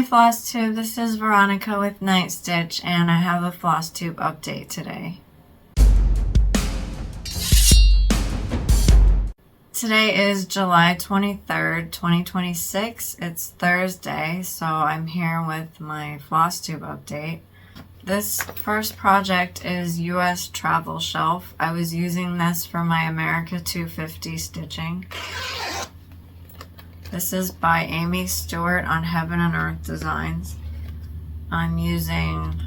FlossTube, this is Veronica with Night Stitch, and I have a FlossTube update today. Today is July 23rd, 2026. It's Thursday, so I'm here with my FlossTube update. This first project is US Travel Shelf. I was using this for my America 250 stitching. This is by Amy Stewart on Heaven and Earth Designs. I'm using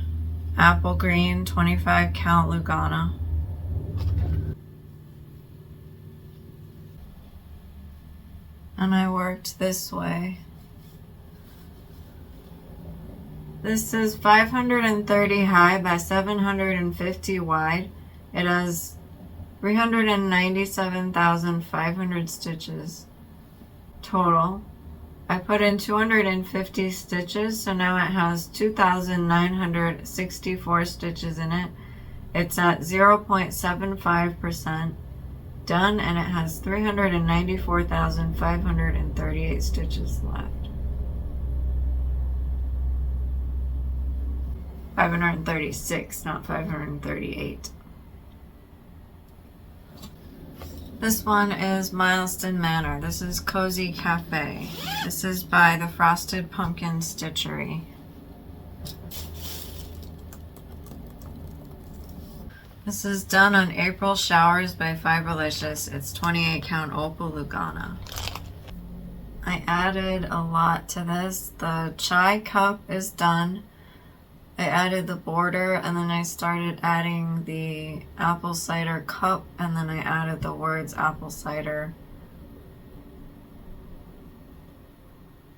apple green 25 count Lugana. And I worked this way. This is 530 high by 750 wide. It has 397,500 stitches total. I put in 250 stitches, so now it has 2,964 stitches in it. It's at 0.75% done, and it has 394,538 stitches left. 536, not 538. This one is Milestone Manor. This is Cozy Cafe. This is by the Frosted Pumpkin Stitchery. This is done on April Showers by Fiberlicious. It's 28 count Opal Lugana. I added a lot to this. The chai cup is done. I added the border, and then I started adding the apple cider cup, and then I added the words apple cider.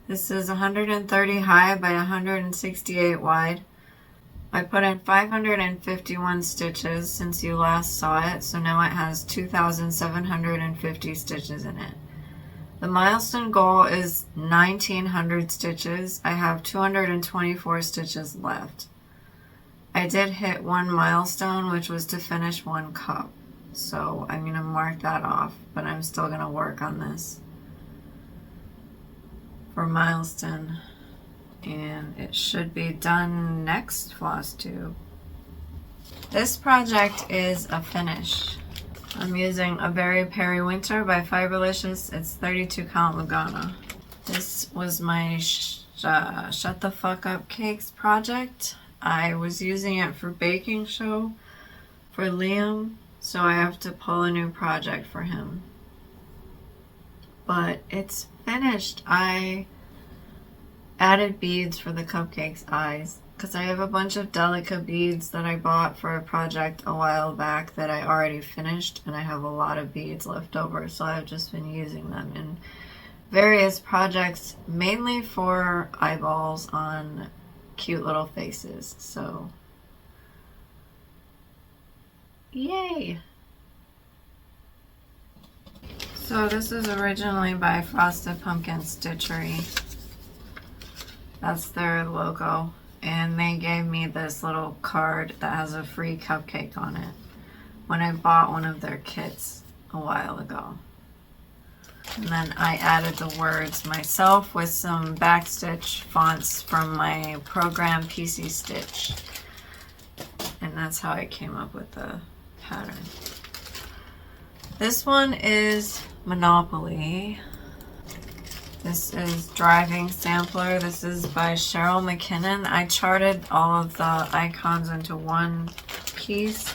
This is 130 high by 168 wide. I put in 551 stitches since you last saw it, so now it has 2,750 stitches in it. The milestone goal is 1,900 stitches. I have 224 stitches left. I did hit one milestone, which was to finish one cup. So I'm going to mark that off, but I'm still going to work on this for milestone. And it should be done next FlossTube. This project is a finish. I'm using a Berry Periwinter by Fiberlicious. It's 32 count Lugana. This was my Shut the Fuck Up Cakes project. I was using it for baking show for Liam, so I have to pull a new project for him. But it's finished. I added beads for the cupcake's eyes because I have a bunch of Delica beads that I bought for a project a while back that I already finished, and I have a lot of beads left over, so I've just been using them in various projects, mainly for eyeballs on cute little faces. So yay! So this is originally by Frosted Pumpkin Stitchery. That's their logo, and they gave me this little card that has a free cupcake on it when I bought one of their kits a while ago. And then I added the words myself with some backstitch fonts from my program PC Stitch. And that's how I came up with the pattern. This one is Monopoly. This is Driving Sampler. This is by Cheryl McKinnon. I charted all of the icons into one piece.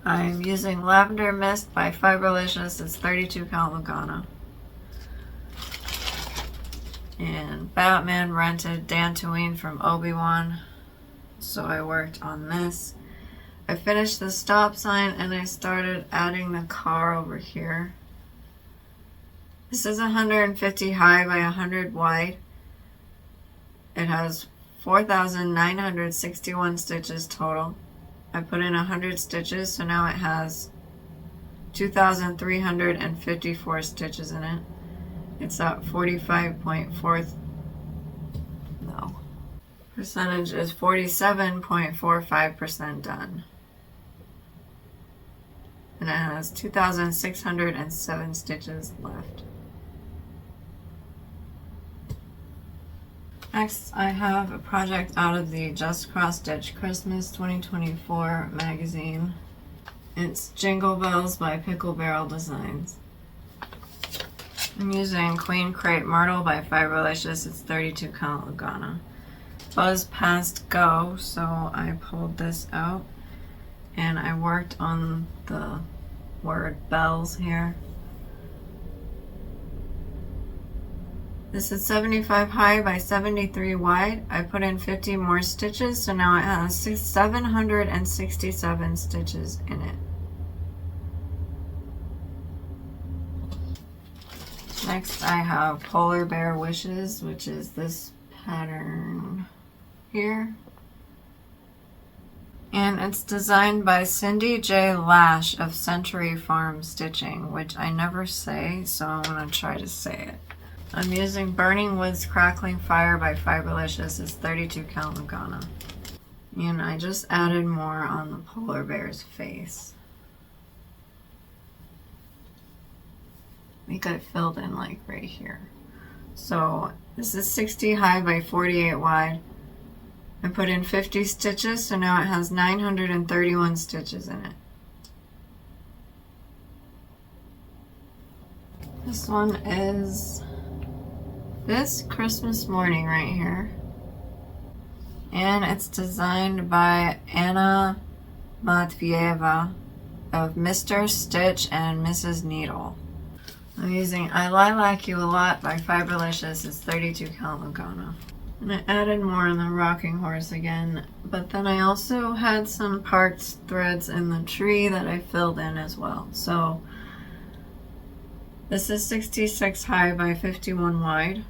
I'm using Lavender Mist by Fiberlicious. It's 32 count Lugana. And Batman rented Dantooine from Obi-Wan, so I worked on this. I finished the stop sign, and I started adding the car over here. This is 150 high by 100 wide. It has 4,961 stitches total. I put in 100 stitches, so now it has 2,354 stitches in it. It's at 45.4, no. Percentage is 47.45% done. And it has 2,607 stitches left. Next, I have a project out of the Just Cross Stitch Christmas 2024 magazine. It's Jingle Bells by Pickle Barrel Designs. I'm using Queen Crepe Myrtle by Fiberlicious. It's 32 count Lugana. Buzz passed go, so I pulled this out and I worked on the word bells here. This is 75 high by 73 wide. I put in 50 more stitches, so now it has 767 stitches in it. Next I have Polar Bear Wishes, which is this pattern here. And it's designed by Cindy J. Lash of Century Farm Stitching, which I never say, so I'm going to try to say it. I'm using Burning Woods Crackling Fire by Fiberlicious. It's 32 count Lugana. And I just added more on the polar bear's face. I think I filled in like right here. So this is 60 high by 48 wide. I put in 50 stitches, so now it has 931 stitches in it. This one is this Christmas morning right here. And it's designed by Anna Matvieva of Mr. Stitch and Mrs. Needle. I'm using I Lilac You a Lot by Fiberlicious. It's 32 count Lugana. And I added more on the rocking horse again, but then I also had some parked threads in the tree that I filled in as well. So this is 66 high by 51 wide.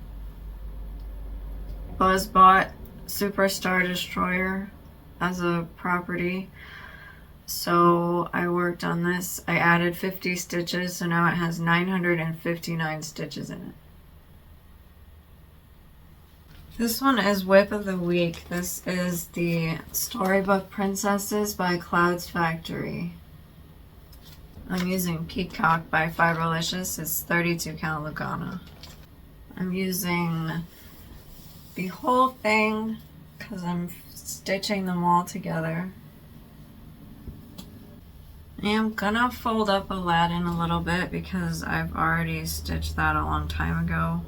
Buzz bought Superstar Destroyer as a property, so I worked on this. I added 50 stitches, so now it has 959 stitches in it. This one is Whip of the Week. This is the Storybook Princesses by Clouds Factory. I'm using Peacock by Fiberlicious. It's 32 count Lugana. I'm using the whole thing because I'm stitching them all together. I'm gonna fold up Aladdin a little bit because I've already stitched that a long time ago.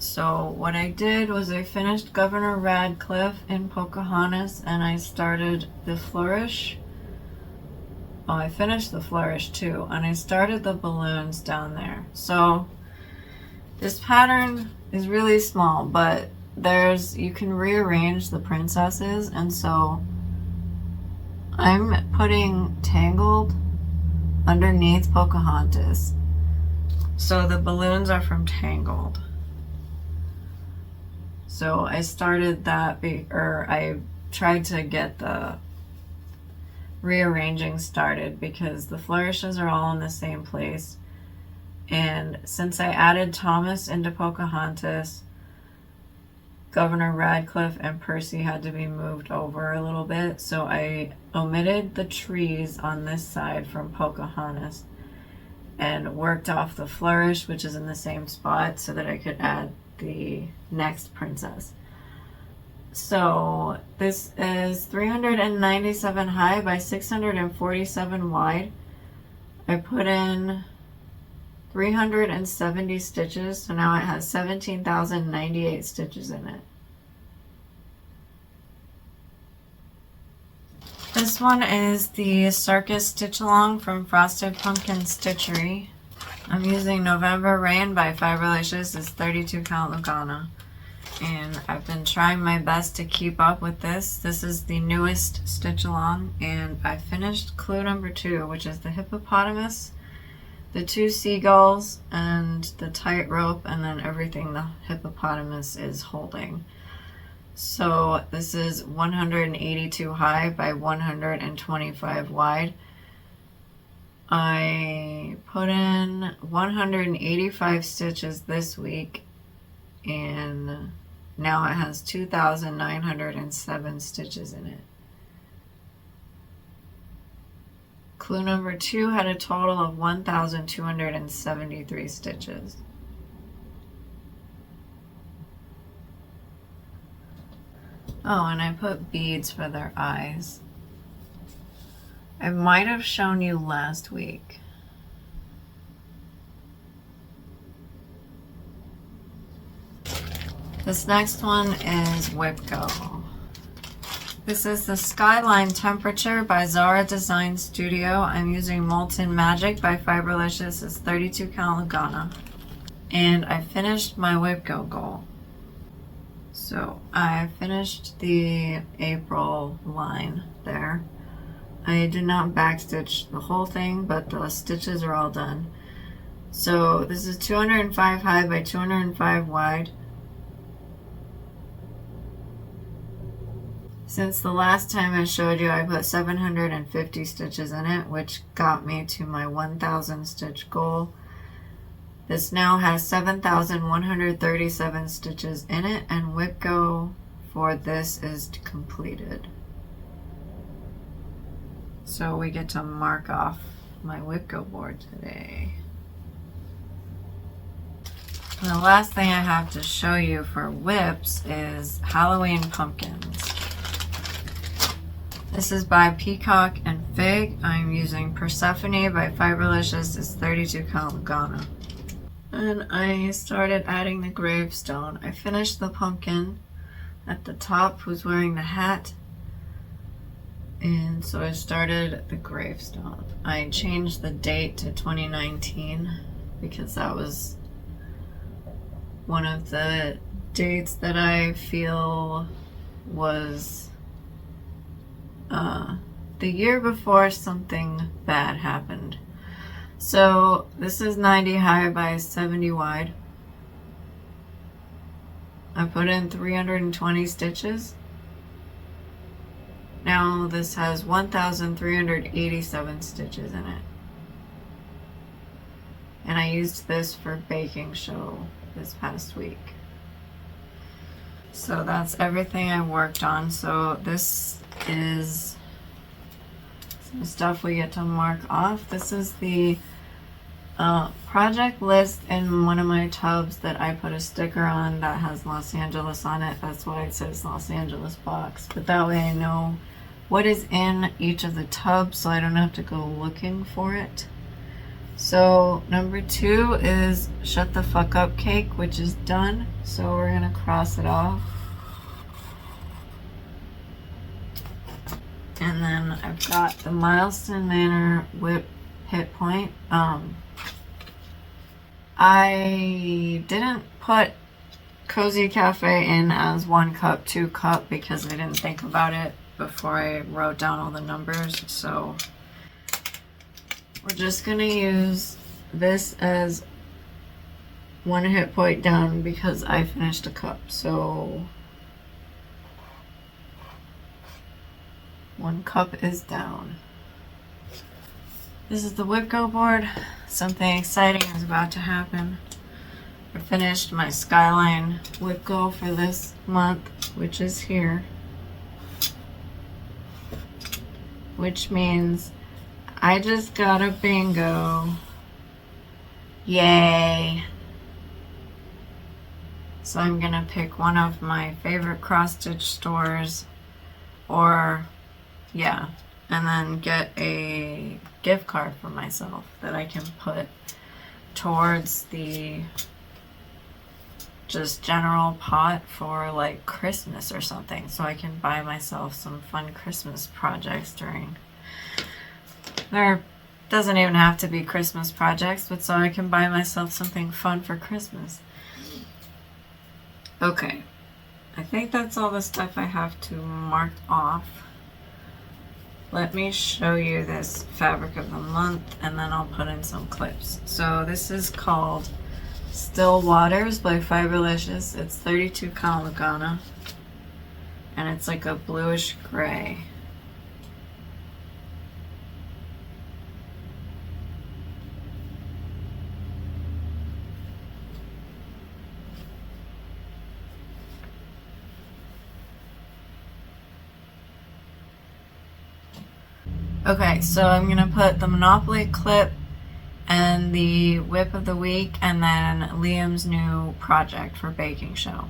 So what I did was I finished Governor Radcliffe in Pocahontas and I started the flourish. Oh, I finished the flourish too, and I started the balloons down there. So this pattern is really small, but you can rearrange the princesses, and so I'm putting Tangled underneath Pocahontas. So the balloons are from Tangled. So I started that, I tried to get the rearranging started because the flourishes are all in the same place. And since I added Thomas into Pocahontas, Governor Radcliffe and Percy had to be moved over a little bit. So I omitted the trees on this side from Pocahontas and worked off the flourish, which is in the same spot, so that I could add the next princess. So this is 397 high by 647 wide. I put in 370 stitches, so now it has 17,098 stitches in it. This one is the Circus Stitch Along from Frosted Pumpkin Stitchery. I'm using November Rain by Fiberlicious. It's 32 count Lugana. And I've been trying my best to keep up with this. This is the newest stitch along, and I finished clue number 2, which is the hippopotamus, the 2 seagulls, and the tightrope, and then everything the hippopotamus is holding. So this is 182 high by 125 wide. I put in 185 stitches this week, and now it has 2,907 stitches in it. Clue number 2 had a total of 1,273 stitches. Oh, and I put beads for their eyes. I might have shown you last week. This next one is Whipco. This is the Skyline Temperature by Zara Design Studio. I'm using Molten Magic by Fiberlicious. It's 32 count Lugana. And I finished my Whipco goal. So I finished the April line there. I did not backstitch the whole thing, but the stitches are all done. So this is 205 high by 205 wide. Since the last time I showed you, I put 750 stitches in it, which got me to my 1,000 stitch goal. This now has 7,137 stitches in it, and Whipco for this is completed. So we get to mark off my Whipco board today. And the last thing I have to show you for whips is Halloween pumpkins. This is by Peacock and Fig. I'm using Persephone by Fiberlicious. It's 32 count Lugana. And I started adding the gravestone. I finished the pumpkin at the top who's wearing the hat. And so I started the gravestone. I changed the date to 2019 because that was one of the dates that I feel was the year before something bad happened. So this is 90 high by 70 wide. I put in 320 stitches. Now this has 1,387 stitches in it. And I used this for baking show this past week. So that's everything I worked on. So this is some stuff we get to mark off. This is the project list in one of my tubs that I put a sticker on that has Los Angeles on it. That's why it says Los Angeles box. But that way I know what is in each of the tubs so I don't have to go looking for it. So number 2 is Shut the Fuck Up Cake, which is done. So we're gonna cross it off. And then I've got the Milestone Manor whip hit point. I didn't put Cozy Cafe in as 1 cup, 2 cup because I didn't think about it before I wrote down all the numbers. So we're just gonna use this as 1 hit point down because I finished a cup. So 1 cup is down. This is the Whipco board. Something exciting is about to happen. I finished my Skyline Whipco for this month, which is here. Which means I just got a bingo. Yay. So I'm gonna pick one of my favorite cross-stitch stores, or yeah, and then get a gift card for myself that I can put towards the just general pot for like Christmas or something, so I can buy myself some fun Christmas projects during. There doesn't even have to be Christmas projects, but so I can buy myself something fun for Christmas. Okay, I think that's all the stuff I have to mark off. Let me show you this fabric of the month and then I'll put in some clips. So this is called Still Waters by Fiberlicious. It's 32 count Lugana and it's like a bluish gray. Okay, so I'm gonna put the Monopoly clip and the whip of the week and then Liam's new project for baking show.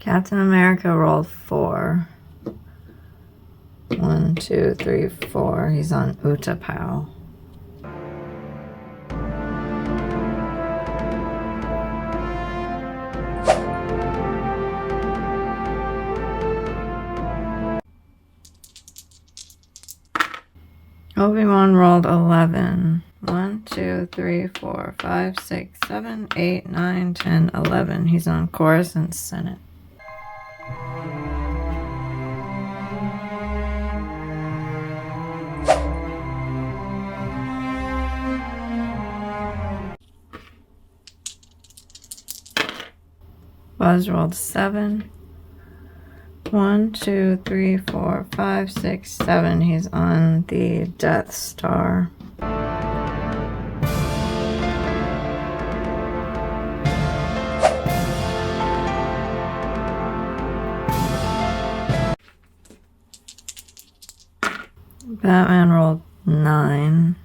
Captain America rolled 4. 1, 2, 3, 4. He's on Utapau. Obi-Wan rolled 11. 1, 2, 3, 4, 5, 6, 7, 8, 9, 10, 11. He's on Coruscant Senate. Buzz rolled 7. 1, 2, 3, 4, 5, 6, 7. He's on the Death Star. Batman rolled 9.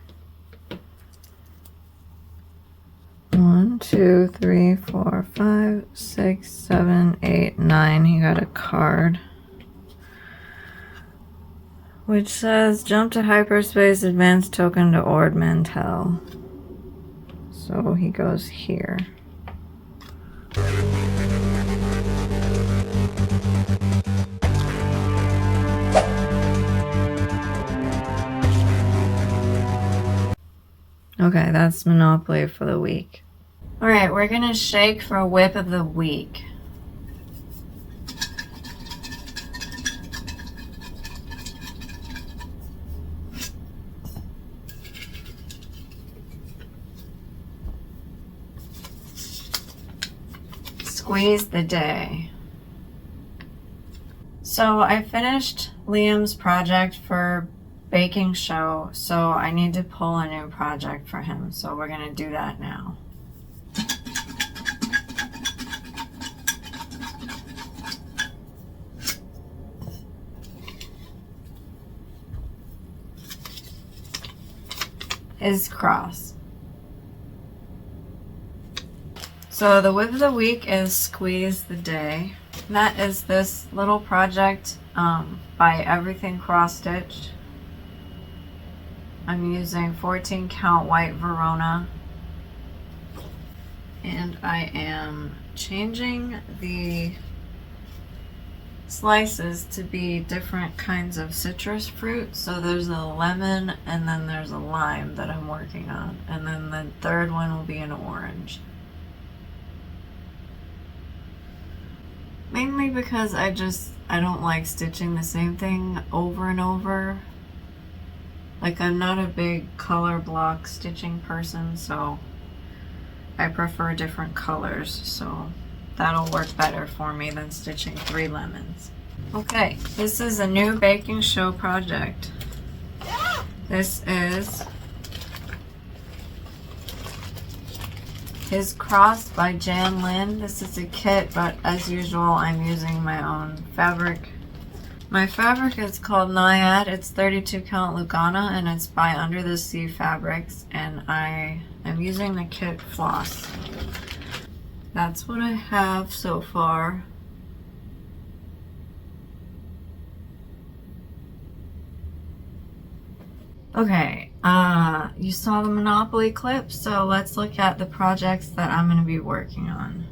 1, 2, 3, 4, 5, 6, 7, 8, 9. He got a card which says jump to hyperspace, advance token to Ord Mantell. So he goes here. Okay, that's Monopoly for the week. Alright, we're gonna shake for whip of the week. Squeeze the day. So I finished Liam's project for baking show, so I need to pull a new project for him. So we're gonna do that now. His cross. So the whip of the week is Squeeze the Day. That is this little project by Everything Cross Stitch. I'm using 14 count white Verona, and I am changing the slices to be different kinds of citrus fruit. So there's a lemon and then there's a lime that I'm working on, and then the third one will be an orange. Mainly because I don't like stitching the same thing over and over. Like, I'm not a big color block stitching person, so I prefer different colors, so that'll work better for me than stitching 3 lemons. Okay, this is a new baking show project. This is His Cross by Jan Lynn. This is a kit, but as usual, I'm using my own fabric. My fabric is called Naiad. It's 32 count Lugana, and it's by Under the Sea Fabrics, and I am using the kit Floss. That's what I have so far. Okay, you saw the Monopoly clip, so let's look at the projects that I'm going to be working on.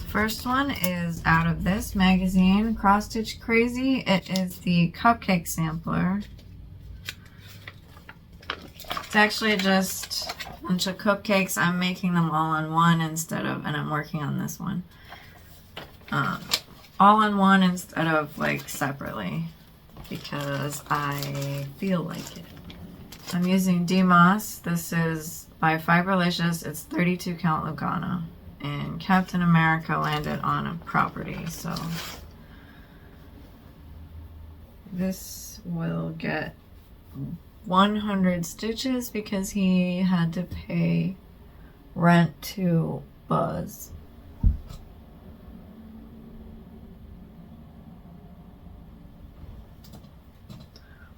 First one is out of this magazine, Cross Stitch Crazy. It is the cupcake sampler. It's actually just a bunch of cupcakes. I'm making them all in one instead of, and I'm working on this one. All in one instead of like separately, because I feel like it. I'm using DMOS. This is by Fiberlicious. It's 32 count Lugana. And Captain America landed on a property, so this will get 100 stitches because he had to pay rent to Buzz.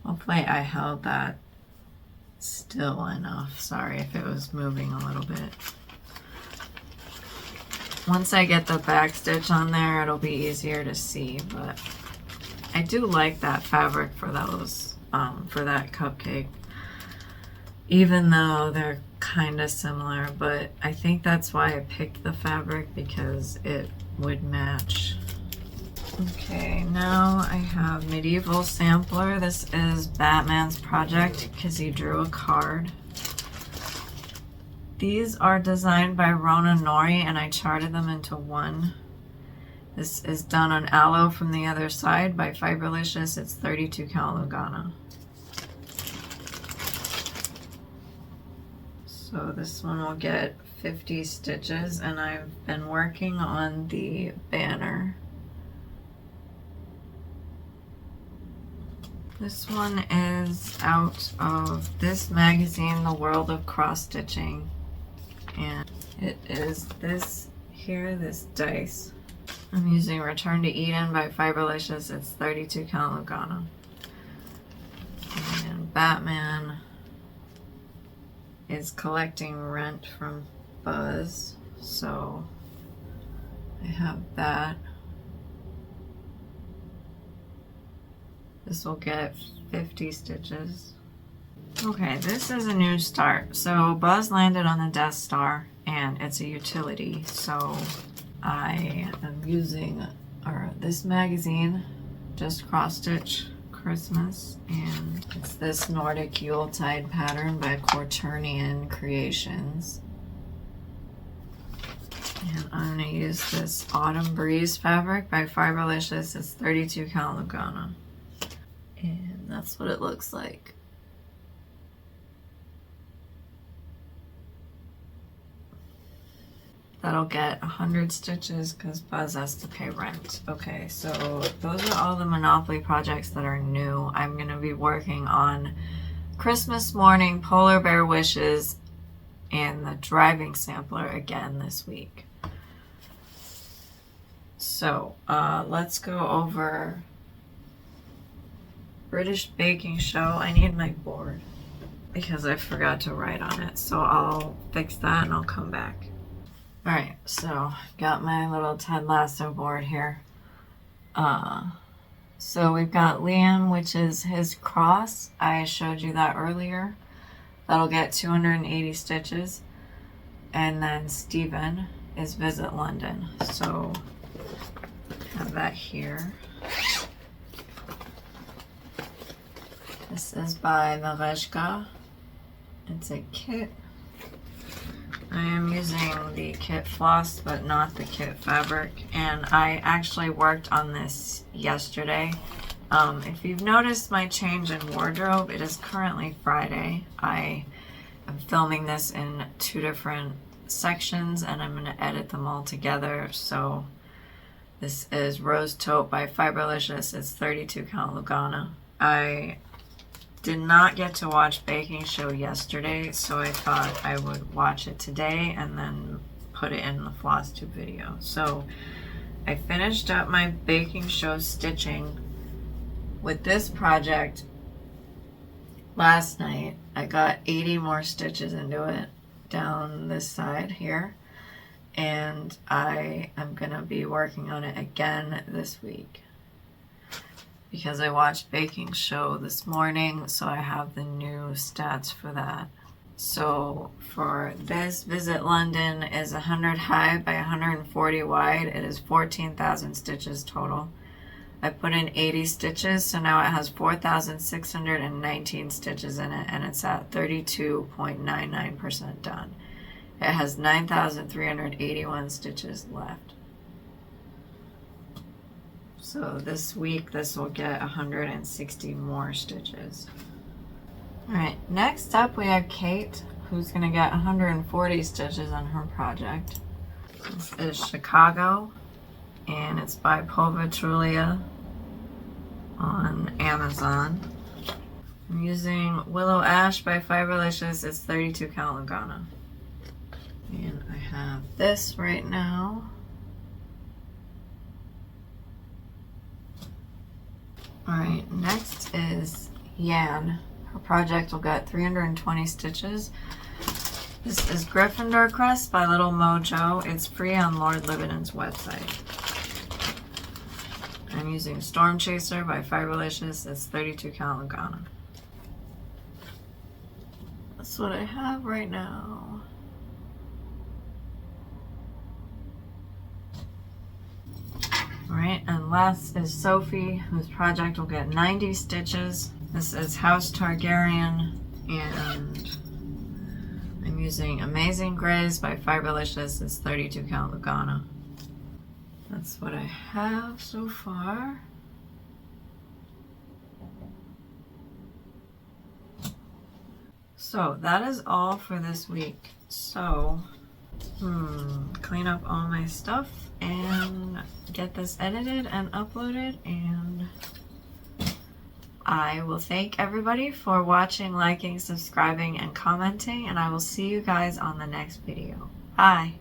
Hopefully I held that still enough. Sorry if it was moving a little bit. Once I get the back stitch on there, it'll be easier to see, but I do like that fabric for those, for that cupcake, even though they're kind of similar, but I think that's why I picked the fabric, because it would match. Okay, now I have Medieval Sampler. This is Batman's project because he drew a card. These are designed by Rona Nori and I charted them into one. This is done on Aloe from the Other Side by Fiberlicious. It's 32 count Lugana. So this one will get 50 stitches, and I've been working on the banner. This one is out of this magazine, The World of Cross Stitching, and it is this here, this dice. I'm using Return to Eden by Fiberlicious. It's 32 count Lugana. And Batman is collecting rent from Buzz, so I have that. This will get 50 stitches. Okay, this is a new start. So Buzz landed on the Death Star and it's a utility. So I am using this magazine, just cross stitch Christmas, and it's this Nordic Yuletide pattern by Quaternion Creations. And I'm going to use this Autumn Breeze fabric by Fiberlicious. It's 32 count Lugana. And that's what it looks like. That'll get 100 stitches because Buzz has to pay rent. Okay, so those are all the Monopoly projects that are new. I'm going to be working on Christmas Morning, Polar Bear Wishes, and the Driving Sampler again this week. So let's go over British Baking Show. I need my board because I forgot to write on it. So I'll fix that and I'll come back. Alright, so got my little Ted Lasso board here. So we've got Liam, which is his cross. I showed you that earlier. That'll get 280 stitches. And then Stephen is Visit London. So have that here. This is by Malveshka. It's a kit. I am using the kit Floss, but not the kit fabric, and I actually worked on this yesterday. If you've noticed my change in wardrobe, it is currently Friday. I am filming this in 2 different sections, and I'm going to edit them all together. So this is Rose Taupe by Fiberlicious. It's 32 count Lugana. I did not get to watch Baking Show yesterday, so I thought I would watch it today and then put it in the FlossTube video. So I finished up my Baking Show stitching with this project last night. I got 80 more stitches into it down this side here, and I am gonna be working on it again this week because I watched Baking Show this morning, so I have the new stats for that. So for this, Visit London is 100 high by 140 wide. It is 14,000 stitches total. I put in 80 stitches, so now it has 4,619 stitches in it, and it's at 32.99% done. It has 9,381 stitches left. So this week, this will get 160 more stitches. Alright, next up we have Kate, who's going to get 140 stitches on her project. This is Chicago, and it's by Povitrulia on Amazon. I'm using Willow Ash by Fiberlicious. It's 32 count Lugana. And I have this right now. Alright, next is Yan. Her project will get 320 stitches. This is Gryffindor Crest by Little Mojo. It's free on Lord Libenon's website. I'm using Storm Chaser by Fiberlicious. It's 32 count Lugana. That's what I have right now. Alright, and last is Sophie, whose project will get 90 stitches. This is House Targaryen, and I'm using Amazing Grays by Fiberlicious. It's 32 count Lugana. That's what I have so far. So that is all for this week. So, clean up all my stuff and get this edited and uploaded, and I will thank everybody for watching, liking, subscribing, and commenting, and I will see you guys on the next video. Bye!